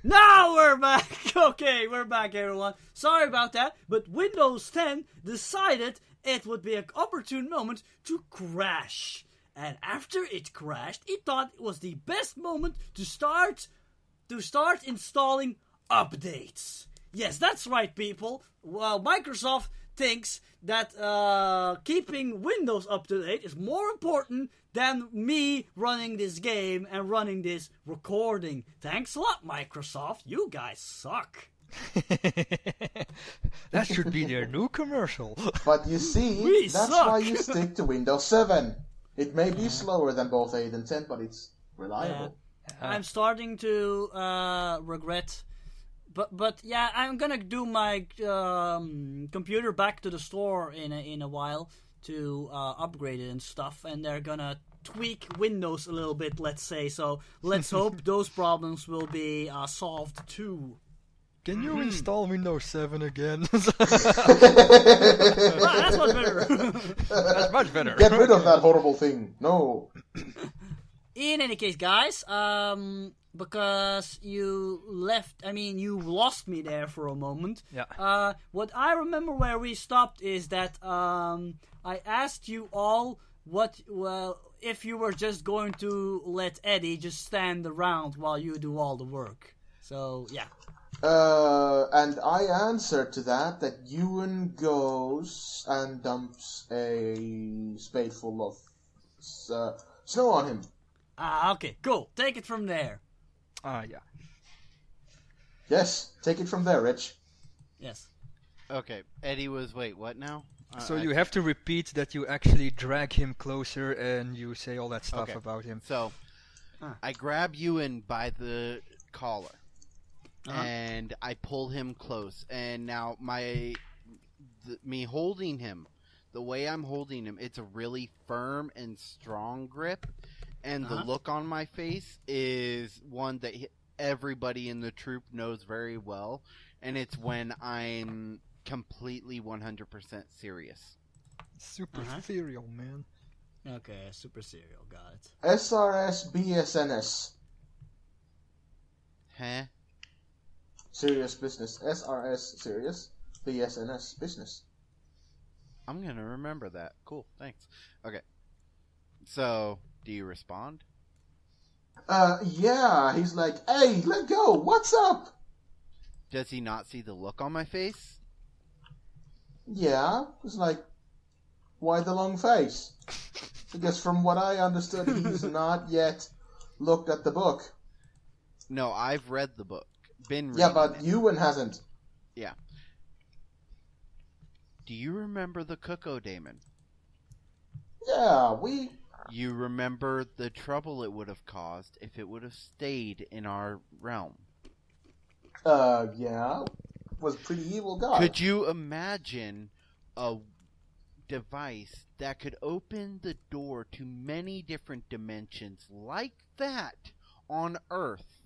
Now we're back! Okay, we're back, everyone. Sorry about that, but Windows 10 decided it would be an opportune moment to crash. And after it crashed, it thought it was the best moment to start installing updates. Yes, that's right, people. Well, Microsoft thinks that keeping Windows up to date is more important than me running this game and running this recording. Thanks a lot, Microsoft. You guys suck. That should be their new commercial. But you see, that's why you stick to Windows 7. It may be slower than both 8 and 10, but it's reliable. I'm starting to regret. But yeah, I'm gonna do my computer back to the store in a while to upgrade it and stuff, and they're gonna tweak Windows a little bit, let's say. So let's hope those problems will be solved too. Can you install Windows 7 again? That's much better. That's much better. Get rid of that horrible thing. No. In any case, guys, because you lost me there for a moment. Yeah. What I remember where we stopped is that I asked you all if you were just going to let Eddie just stand around while you do all the work. So, yeah. And I answered to that Ewan goes and dumps a spadeful of snow on him. Okay, cool. Take it from there. Yeah. Yes, take it from there, Rich. Yes. Okay, Eddie was, wait, what now? So you have to repeat that you actually drag him closer and you say all that stuff about him. So, I grab Ewan by the collar. And I pull him close, and now me holding him, the way I'm holding him, it's a really firm and strong grip, and the look on my face is one that everybody in the troop knows very well, and it's when I'm completely 100% serious. Super serial, man. Okay, super serial, got it. SRS BSNS. Huh? Serious business. SRS serious. BSNS business. I'm gonna remember that. Cool, thanks. Okay. So, do you respond? Yeah. He's like, hey, let go. What's up? Does he not see the look on my face? Yeah. It's like, why the long face? Because from what I understood, he's not yet looked at the book. No, I've read the book. Yeah, but Ewan hasn't. Yeah. Do you remember the Cuckoo Daemon? Yeah, You remember the trouble it would have caused if it would have stayed in our realm? Yeah. Was a pretty evil guy. Could you imagine a device that could open the door to many different dimensions like that on Earth?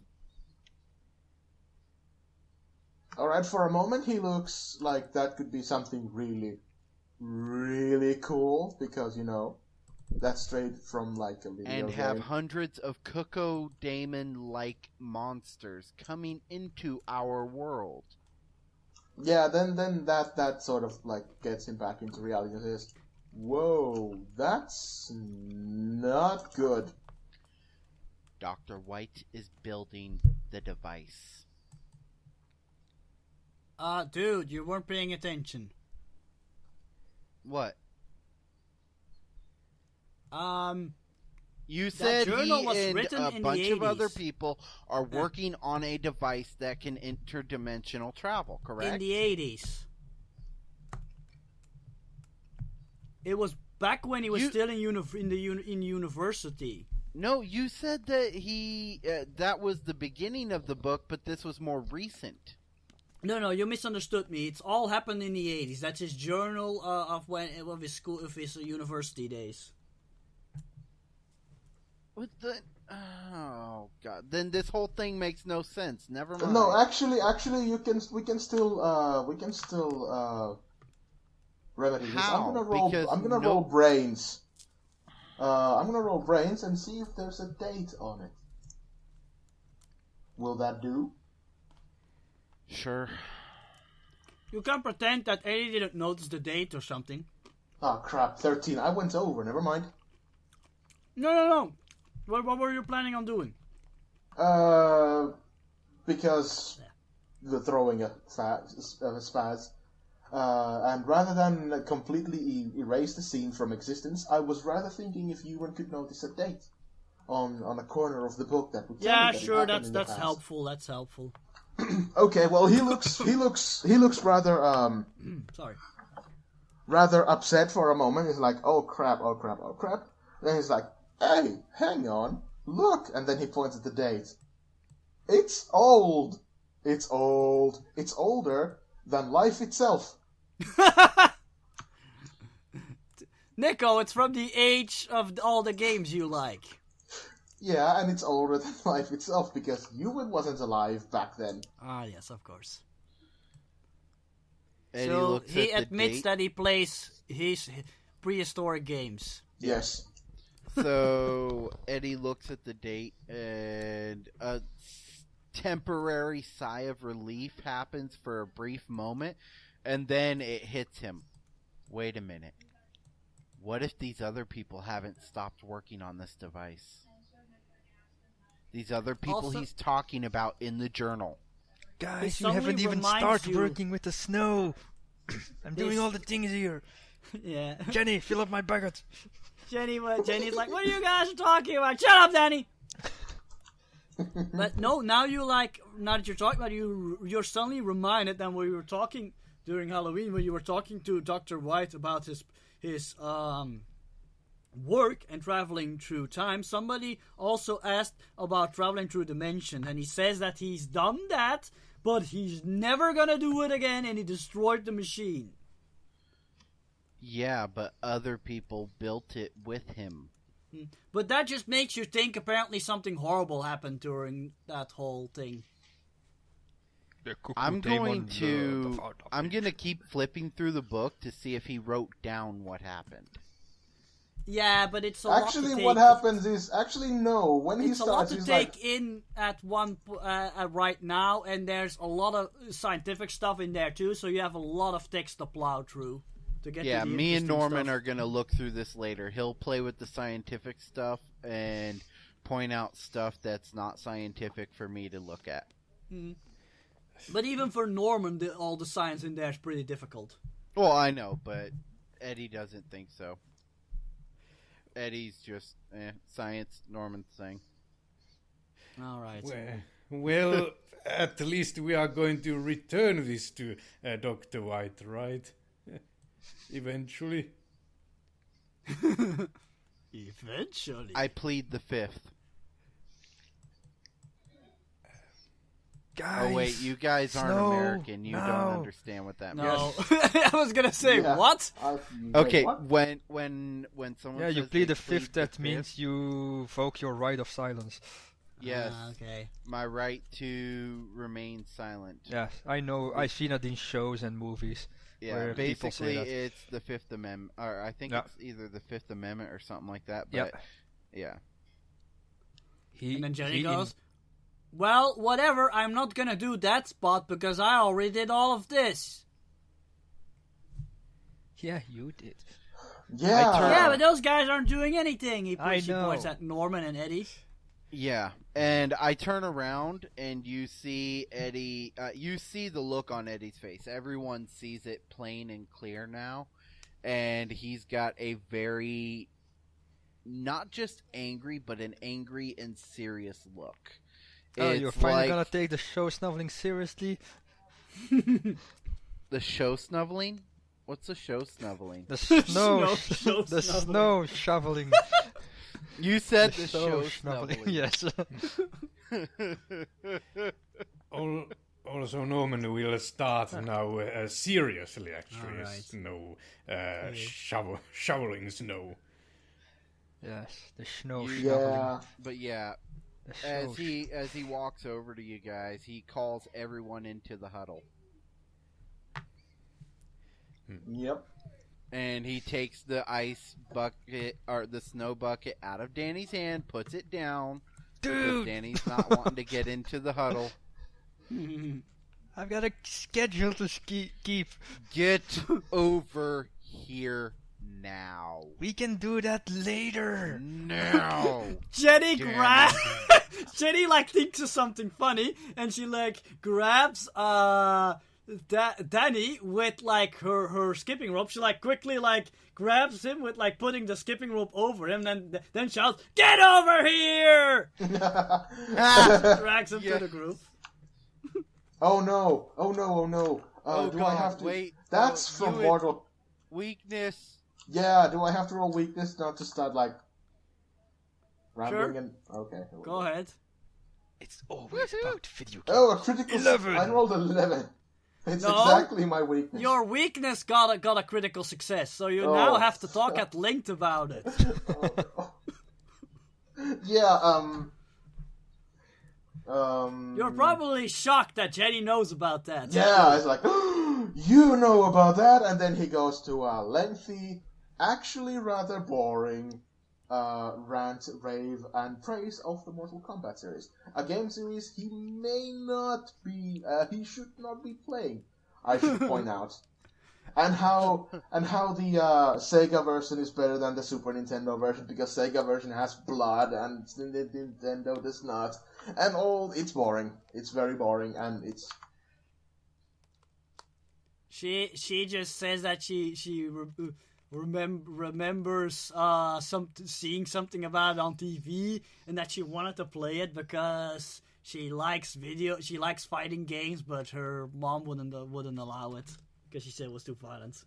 Alright, for a moment he looks like that could be something really, really cool, because, that's straight from, like, a video And game. have hundreds of Cuckoo Daemon-like monsters coming into our world. Yeah, then that sort of, like, gets him back into reality and says, whoa, that's not good. Dr. White is building the device. Dude, you weren't paying attention. What? You That said journal he was and written a in bunch the of other 80s. people are working on a device that can interdimensional travel, correct? In the 80s. It was back when he was still in university. No, you said that he that was the beginning of the book, but this was more recent. No, you misunderstood me. It's all happened in the 80s. That's his journal of his university days. What the? Oh God! Then this whole thing makes no sense. Never mind. No, actually, we can still remedy this. How? I'm gonna roll brains. I'm gonna roll brains and see if there's a date on it. Will that do? Sure. You can pretend that Eddie didn't notice the date or something. Oh crap, 13. I went over, never mind. No. What were you planning on doing? Because the throwing a spaz. And rather than completely erase the scene from existence, I was rather thinking if you could notice a date on a corner of the book that would tell me that Sure, it happened in the that's past. helpful. That's helpful. Okay, well he looks rather Sorry. rather upset for a moment. He's like, oh crap. Then he's like, hey, hang on, look, and then he points at the date. It's old. It's old. It's older than life itself. Nico, it's from the age of all the games you like. Yeah, and it's older than life itself because Ewan wasn't alive back then. Ah, yes, of course. Eddie So looks he at the admits date. that he plays his prehistoric games. Yes. So Eddie looks at the date, and a temporary sigh of relief happens for a brief moment, and then it hits him. Wait a minute. What if these other people haven't stopped working on this device? These other people Also- he's talking about in the journal. Guys, you suddenly haven't even reminds started you- working with the snow. I'm doing This- all the things here. Yeah. Jenny, fill up my bucket. Jenny's like, what are you guys talking about? Shut up, Danny! But no, now that you're talking about you're suddenly reminded that when we were talking during Halloween, when you were talking to Dr. White about his work and traveling through time, somebody also asked about traveling through dimension, and he says that he's done that, but he's never gonna do it again, and he destroyed the machine. Yeah, but other people built it with him. But that just makes you think apparently something horrible happened during that whole thing. I'm going to keep flipping through the book to see if he wrote down what happened. Yeah, but it's a lot to Actually, take. what happens is no. When he It's a lot starts, to he's take like, in at right now, and there's a lot of scientific stuff in there too. So you have a lot of text to plow through to get. Yeah, to the me and interesting Norman stuff. are going to look through this later. He'll play with the scientific stuff and point out stuff that's not scientific for me to look at. But even for Norman, all the science in there is pretty difficult. Well, I know, but Eddie doesn't think so. Eddie's just science, Norman's thing. All right. Well, at least we are going to return this to Dr. White, right? Eventually. Eventually. I plead the fifth. Guys, Oh wait, you guys aren't Snow, American. You don't no. understand what that No, means. I was gonna say Yeah. what? Okay, what? when someone Yeah, says you they plead the plead fifth. That means you invoke your right of silence. yes, Okay. my right to remain silent. Yes, I know. I've seen it in shows and movies. Yeah, where people say basically that. it's the Fifth Amendment, or I think Yeah. it's either the Fifth Amendment or something like that. But Yep. yeah, He, And then Jenny he goes, well, whatever, I'm not gonna do that spot because I already did all of this. yeah, you did. Yeah. Yeah, but those guys aren't doing anything. He I points know. at Norman and Eddie. yeah. And I turn around and you see Eddie. You see the look on Eddie's face. Everyone sees it plain and clear now, and he's got a very, not just angry, but an angry and serious look. Oh, It's you're finally like gonna take the show snuffling seriously? the show snuffling. What's the show snuffling? The snow, Snow the snuffling. snow shoveling. You said the show snuffling. snuffling. Yes. Also, Norman will start now seriously, actually. All right. Snow, shoveling snow. Yes, the snow You- shoveling. Yeah. But yeah, The snow as he walks over to you guys, he calls everyone into the huddle, Yep. and he takes the ice bucket or the snow bucket out of Danny's hand, puts it down because Dude! Danny's not wanting to get into the huddle. I've got a schedule to keep. Get over here now. We can do that later. Now. Jenny Damn grabs. Jenny like thinks of something funny, and she like grabs Danny with like her skipping rope. She like quickly like grabs him with like putting the skipping rope over him, then shouts, "Get over here!" Drags him to the group. Oh no! Oh no! Oh no! Do God, I have to? wait. That's from Mortal. Weakness. Yeah. Do I have to roll weakness not to start like rambling Sure. and? Okay. Here we Go ahead. It's always about video games. Oh, a critical. 11. I rolled 11. It's No. exactly my weakness. Your weakness got a critical success, so you Oh. now have to talk at length about it. Yeah. You're probably shocked that Jenny knows about that. Yeah, it's like, you know about that, and then he goes to a lengthy, actually rather boring, rant, rave, and praise of the Mortal Kombat series. A game series he should not be playing, I should point out. And how the Sega version is better than the Super Nintendo version, because Sega version has blood and Nintendo does not. And it's boring. It's very boring, and it's... She just says that she remembers seeing something about it on TV, and that she wanted to play it because she likes fighting games, but her mom wouldn't allow it because she said it was too violent.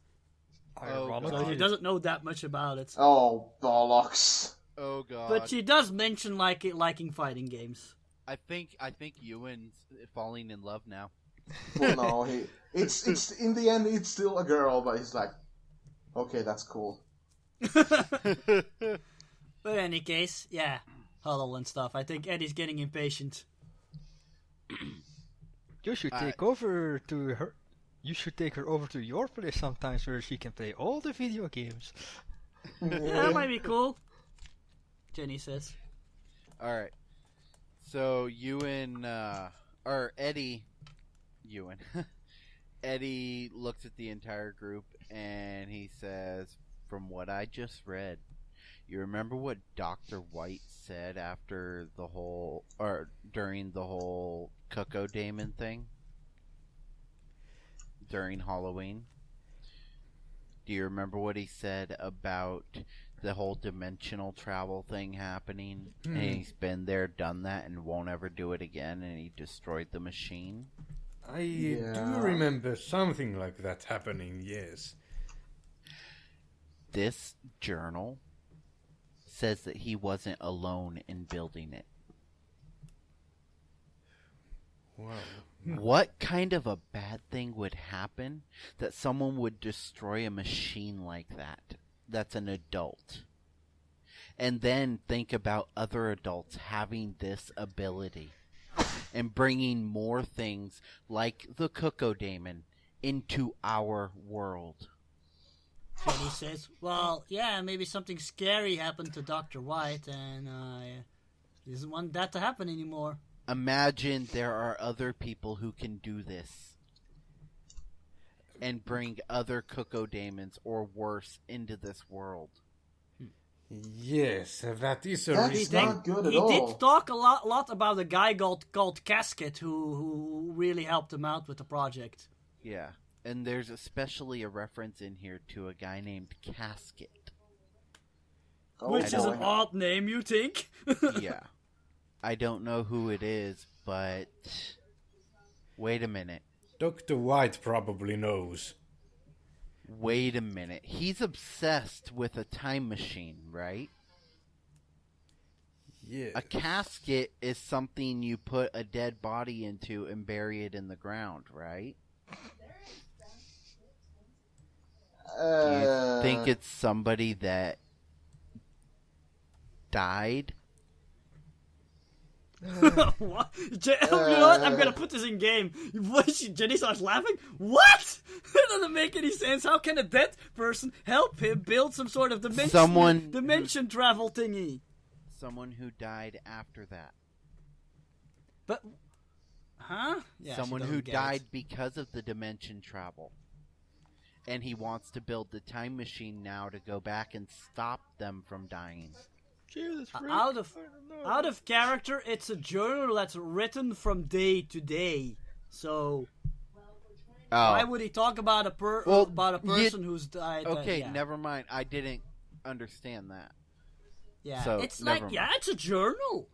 So she doesn't know that much about it. Oh, bollocks. Oh God. But she does mention liking fighting games. I think Ewan's falling in love now. Well, no, it's in the end it's still a girl, but he's like, okay, that's cool. But in any case, yeah, huddle and stuff. I think Eddie's getting impatient. You should take over to her. You should take her over to your place sometimes, where she can play all the video games. Yeah, that might be cool. Jenny says. All right. So Ewan, or Eddie, Ewan, Eddie looks at the entire group and he says, "From what I just read, you remember what Dr. White said after the whole, or during the whole Cuckoo Damon thing? During Halloween? Do you remember what he said about the whole dimensional travel thing happening? And he's been there, done that, and won't ever do it again, and he destroyed the machine? I do remember something like that happening, yes. This journal says that he wasn't alone in building it. Wow. What kind of a bad thing would happen that someone would destroy a machine like that? That's an adult. And then think about other adults having this ability and bringing more things like the Cuckoo Damon into our world." Jenny says, "Well, yeah, maybe something scary happened to Dr. White, and he doesn't want that to happen anymore." Imagine there are other people who can do this and bring other Cuckoo Damons or worse into this world. Yes, that is a That's reason. not good at He all. did talk a lot about a guy called Casket who really helped him out with the project. Yeah, and there's especially a reference in here to a guy named Casket. Oh, Which is boy. an odd name, you think? Yeah. I don't know who it is, but wait a minute. Dr. White probably knows. Wait a minute. He's obsessed with a time machine, right? Yeah. A casket is something you put a dead body into and bury it in the ground, right? Do you think it's somebody that died? What? You know what? I'm gonna put this in game. Jenny starts laughing. What? That doesn't make any sense. How can a dead person help him build some sort of dimension travel thingy? Someone who died after that. But Huh? Yeah, Someone she who doesn't get died it. because of the dimension travel. And he wants to build the time machine now to go back and stop them from dying. Jesus, Rick, Out of I don't know. out of character, it's a journal that's written from day to day. So why would he talk about a person who's died? Okay, yeah. never mind. I didn't understand that. Yeah, So, it's never like mind. it's a journal,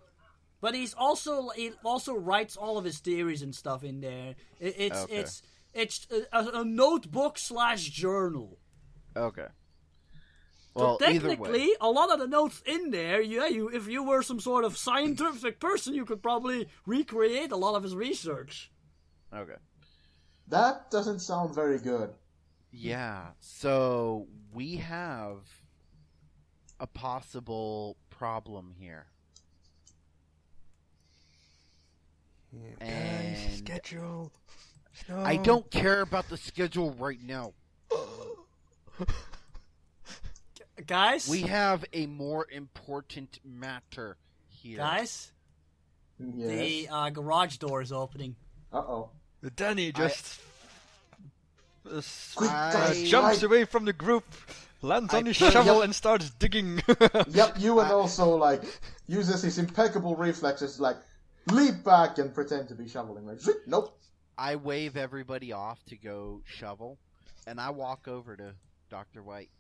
but he also writes all of his theories and stuff in there. Okay. It's a notebook / journal. Okay. So Well, either way. technically, a lot of the notes in there, if you were some sort of scientific person, you could probably recreate a lot of his research. Okay. That doesn't sound very good. Yeah. So we have a possible problem here. Guys, And schedule. No. I don't care about the schedule right now. Guys, We have a more important matter here. guys, Yes. the garage door is opening. Uh-oh. Danny just Quick, guys, jumps I- away from the group, lands I on his put- shovel, Yep. and starts digging. Yep, you and also, like, uses his impeccable reflexes, like, leap back and pretend to be shoveling. Like, zoop, nope. I wave everybody off to go shovel, and I walk over to Dr. White.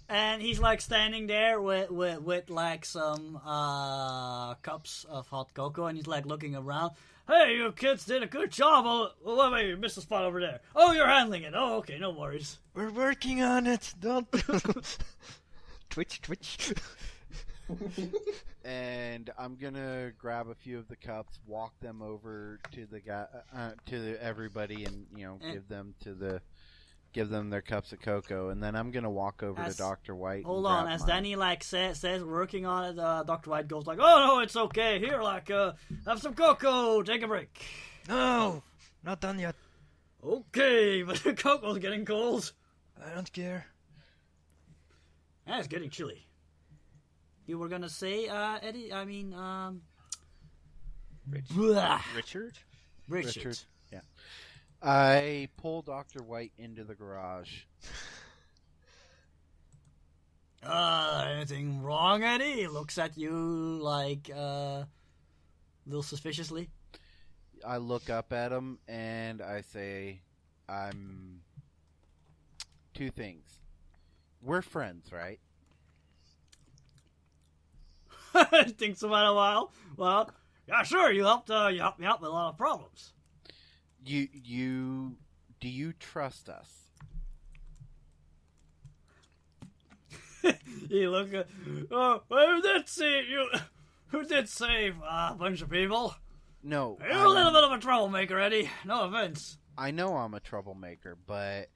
And he's like standing there with like some cups of hot cocoa, and he's like looking around. Hey, you kids did a good job. Oh, wait, you missed a spot over there. Oh, you're handling it. Oh, okay, no worries. We're working on it. Don't. Twitch. And I'm gonna grab a few of the cups, walk them over to the guy, to everybody, and give them their cups of cocoa, and then I'm gonna walk over to Dr. White. Hold and on, grab as mine. Danny like says working on it, Dr. White goes like, "Oh no, it's okay. Here, like, have some cocoa. Take a break." No, not done yet. Okay, but the cocoa's getting cold. I don't care. Yeah, it's getting chilly. You were gonna say, Eddie? I mean, blah. Richard? Richard. Yeah. I pull Dr. White into the garage. Anything wrong, Eddie? He looks at you like, a little suspiciously. I look up at him and I say, two things. We're friends, right? Thinks about a while. Well, yeah, sure. You helped me out with a lot of problems. Do you trust us? You look at. Oh, who did save a bunch of people? No. You're a little bit of a troublemaker, Eddie. No offense. I know I'm a troublemaker, but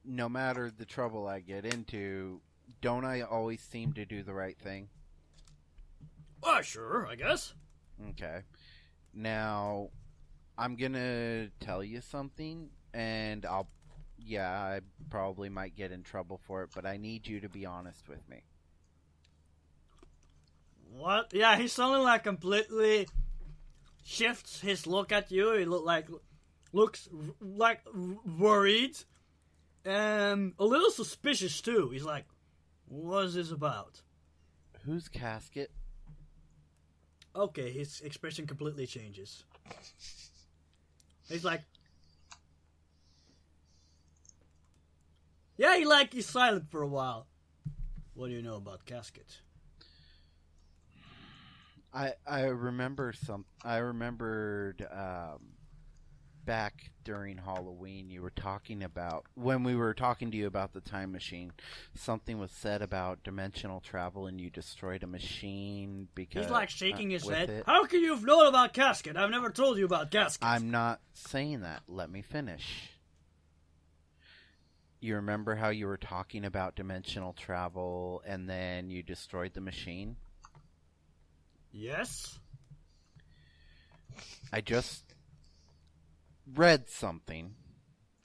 no matter the trouble I get into, don't I always seem to do the right thing? Sure, I guess. Okay. Now, I'm gonna tell you something, and I probably might get in trouble for it, but I need you to be honest with me. What? Yeah, he suddenly like completely shifts his look at you. He looks like worried and a little suspicious too. He's like, "What is this about?" Whose casket? Okay, his expression completely changes. He's like, yeah, he's silent for a while. What do you know about casket? I remembered back during Halloween you were talking about, when we were talking to you about the time machine, something was said about dimensional travel and you destroyed a machine because... He's like shaking his head. it. How can you have known about casket? I've never told you about casket. I'm not saying that. Let me finish. You remember how you were talking about dimensional travel and then you destroyed the machine? Yes? I just read something.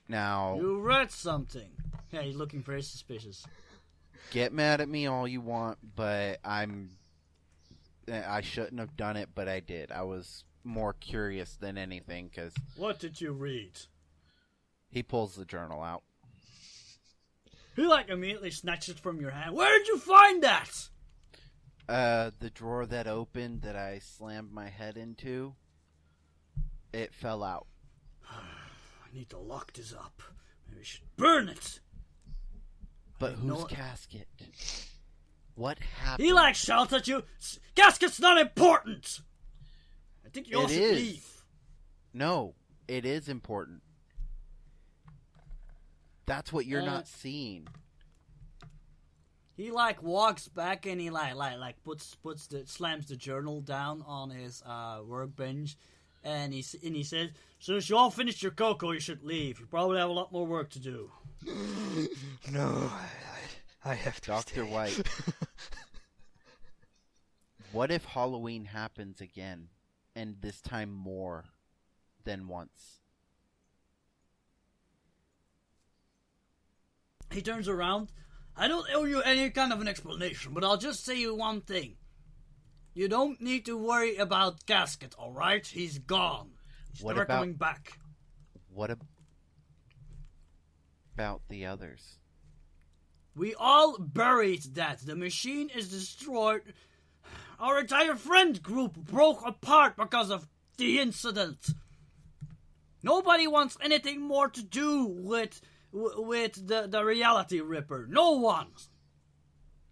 Now, You read something. Yeah, he's looking very suspicious. get mad at me all you want, but I shouldn't have done it, but I did. I was more curious than anything, because What did you read? he pulls the journal out. He like immediately snatched it from your hand. Where did you find that? The drawer that opened that I slammed my head into, it fell out. I need to lock this up. Maybe we should burn it. But I know whose it. casket? What happened? He like shouts at you. Gasket's not important. I think you all It should is. leave. No, it is important. That's what you're not seeing. He like walks back and he like slams the journal down on his workbench, and he says, "Since you all finished your cocoa, you should leave. You probably have a lot more work to do." No, I have to Dr. stay. White. What if Halloween happens again, and this time more than once? He turns around. I don't owe you any kind of an explanation, but I'll just say you one thing. You don't need to worry about Gasket, alright? He's gone. He's What never about- coming back. What about the others? We all buried that. The machine is destroyed. Our entire friend group broke apart because of the incident. Nobody wants anything more to do with the reality ripper. No one.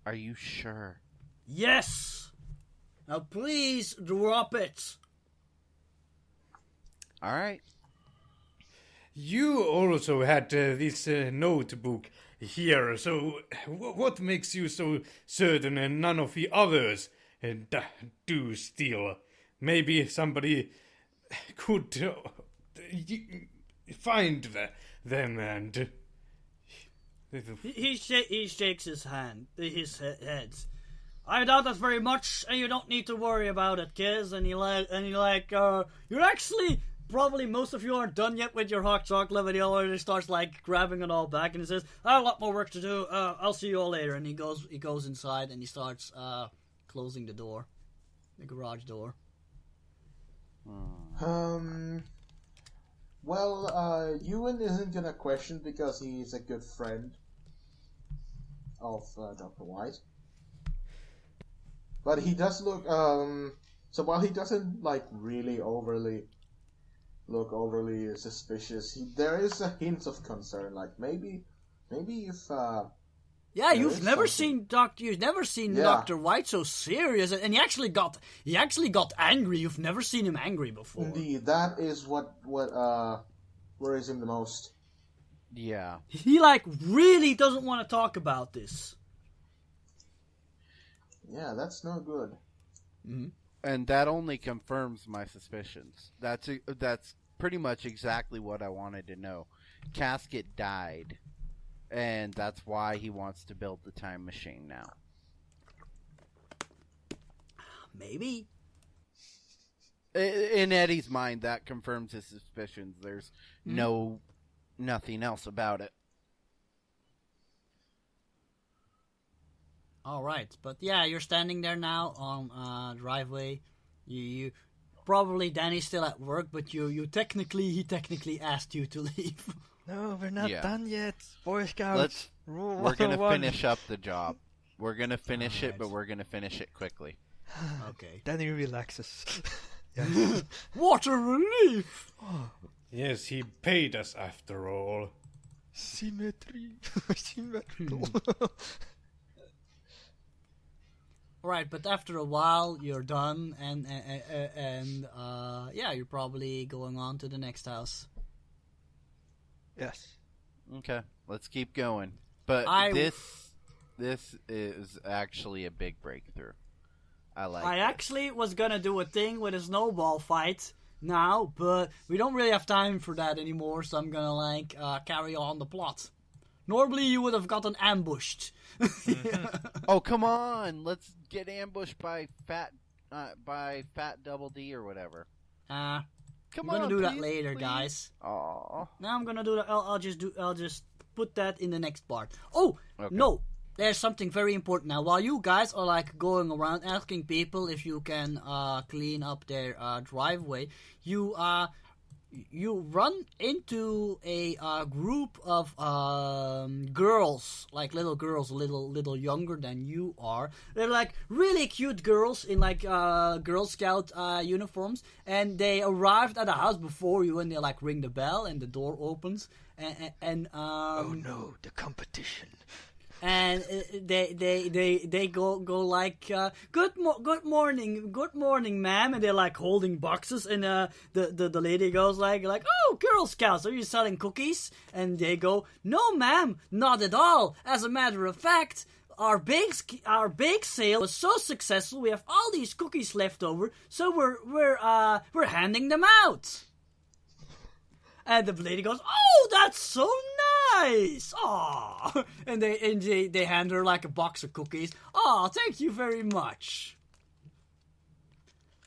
Are you sure? Yes. Now please drop it. All right. You also had this notebook here, so what makes you so certain and none of the others do steal? Maybe somebody could find them and... He shakes his head. I doubt that very much, and you don't need to worry about it, kids. And you're actually probably most of you aren't done yet with your hot chocolate, and he already starts like grabbing it all back, and he says, "I have a lot more work to do. I'll see you all later." And he goes inside and he starts closing the door, the garage door. Well, Ewan isn't gonna question because he's a good friend of Dr. White. But he does look, so while he doesn't, like, really overly suspicious, there is a hint of concern, like, maybe if, Yeah, There you've is never something. seen Yeah. Dr. White so serious, and he actually got angry. You've never seen him angry before. indeed, that is what worries him the most. Yeah. He like really doesn't want to talk about this. Yeah, that's no good. And that only confirms my suspicions. That's pretty much exactly what I wanted to know. Casket died, and that's why he wants to build the time machine now. Maybe. In Eddie's mind, that confirms his suspicions. There's nothing else about it. All right, but yeah, you're standing there now on driveway. You probably Danny's still at work, but he technically asked you to leave. No, we're not Yeah. done yet. Boy Scouts. We're gonna 101. finish up the job. We're gonna finish it, Alright. but we're gonna finish it quickly. Okay. Then he relaxes. Yes. What a relief! Yes, he paid us after all. Symmetry. Symmetrical. Right, but after a while, you're done, and yeah, you're probably going on to the next house. Yes. Okay, let's keep going. But this is actually a big breakthrough. I like. I this. actually was gonna do a thing with a snowball fight now, but we don't really have time for that anymore, so I'm gonna carry on the plot. Normally you would have gotten ambushed. Oh, come on! Let's get ambushed by Fat Double D or whatever. I'm Come gonna on, do that please, later, please. guys. Aw. Now I'm gonna do that. I'll just put that in the next part. Oh Okay. no, there's something very important now. While you guys are like going around asking people if you can clean up their driveway, you run into a group of girls, like little girls, a little younger than you are. They're like really cute girls in like Girl Scout uniforms, and they arrived at the house before you, and they like ring the bell, and the door opens, and Oh no, the competition. and they go like good morning ma'am, and they're like holding boxes, and the lady goes like oh, Girl Scouts, are you selling cookies? And they go, no ma'am, not at all. As a matter of fact, our bake sale was so successful, we have all these cookies left over, so we're handing them out. And the lady goes, oh, that's so nice! Aw! And they hand her like a box of cookies. Aw, thank you very much.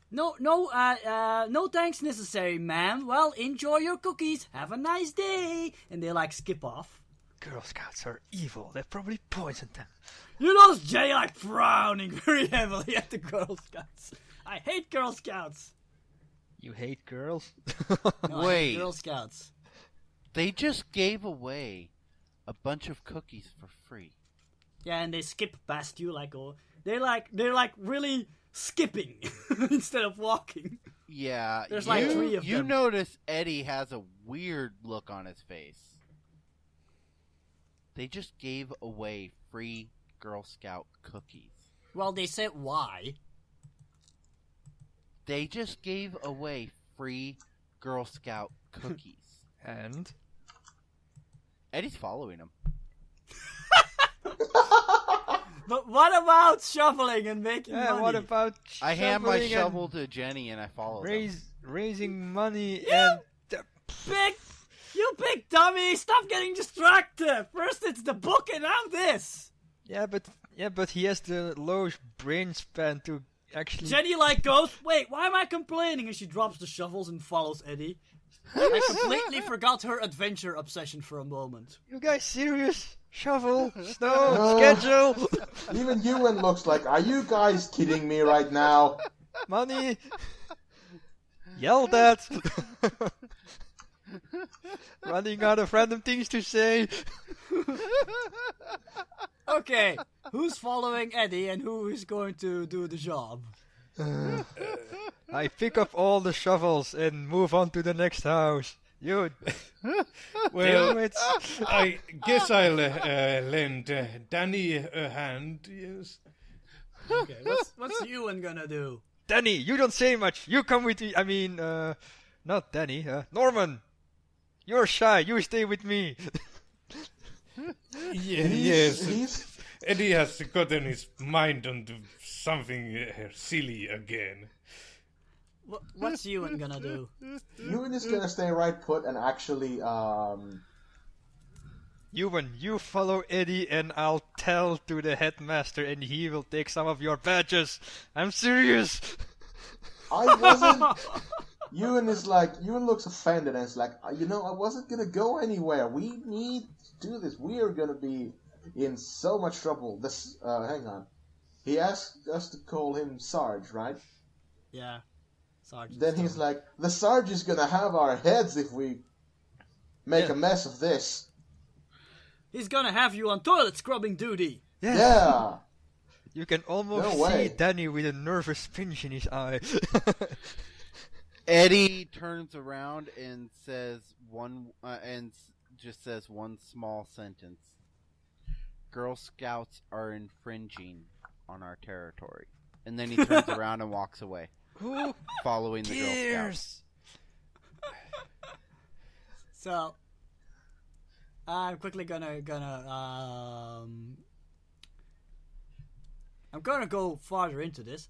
No thanks necessary, ma'am. Well, enjoy your cookies. Have a nice day. And they like skip off. Girl Scouts are evil. They probably poisoned them. You know, Jay like frowning very heavily at the Girl Scouts. I hate Girl Scouts. You hate girls? No, I hate Girl Scouts. They just gave away a bunch of cookies for free. Yeah, and they skip past you like they're like really skipping instead of walking. Yeah, There's like 3 of them. You notice Eddie has a weird look on his face. They just gave away free Girl Scout cookies. Well, they said why. They just gave away free Girl Scout cookies. And? Eddie's following him. But what about shoveling and making money? What about I hand my shoveling shovel to Jenny and I follow them. raising money You big dummy! Stop getting distracted! First it's the book and now this! Yeah, but he has the lowest brain span to actually... Jenny like goes, wait, why am I complaining? And she drops the shovels and follows Eddie. I completely forgot her adventure obsession for a moment. You guys serious? Shovel, snow, schedule, Even Ewan looks like, are you guys kidding me right now? money, yelled at, running out of random things to say. Okay, who's following Eddie and who is going to do the job? I pick up all the shovels and move on to the next house. You Well, do it. I guess I'll lend Danny a hand, yes. Okay, what's Ewan gonna do? Danny, you don't say much. You come with me. I mean, not Danny. Norman, you're shy. You stay with me. Yes. Eddie has gotten his mind onto something silly again. What's Ewan gonna do? Ewan is gonna stay right put and actually, Ewan, you follow Eddie and I'll tell to the headmaster and he will take some of your badges. I'm serious. I wasn't... Ewan looks offended and is like, I wasn't gonna go anywhere. We need to do this. We are gonna be in so much trouble. Hang on. He asked us to call him Sarge, right? Yeah. Sergeant Then Stone. he's like, the Sarge is gonna have our heads if we make a mess of this. He's gonna have you on toilet scrubbing duty. Yes. Yeah. You can almost No way. see Danny with a nervous pinch in his eye. Eddie turns around and says just says one small sentence. Girl Scouts are infringing on our territory. And then he turns around and walks away, Who following the Girl Scouts. cares? So, I'm quickly gonna I'm gonna go farther into this.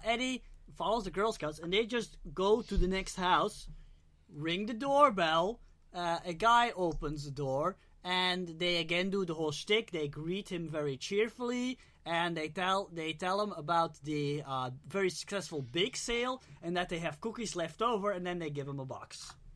Eddie follows the Girl Scouts, and they just go to the next house, ring the doorbell. A guy opens the door, and they again do the whole shtick. They greet him very cheerfully, and they tell him about the very successful bake sale, and that they have cookies left over, and then they give him a box.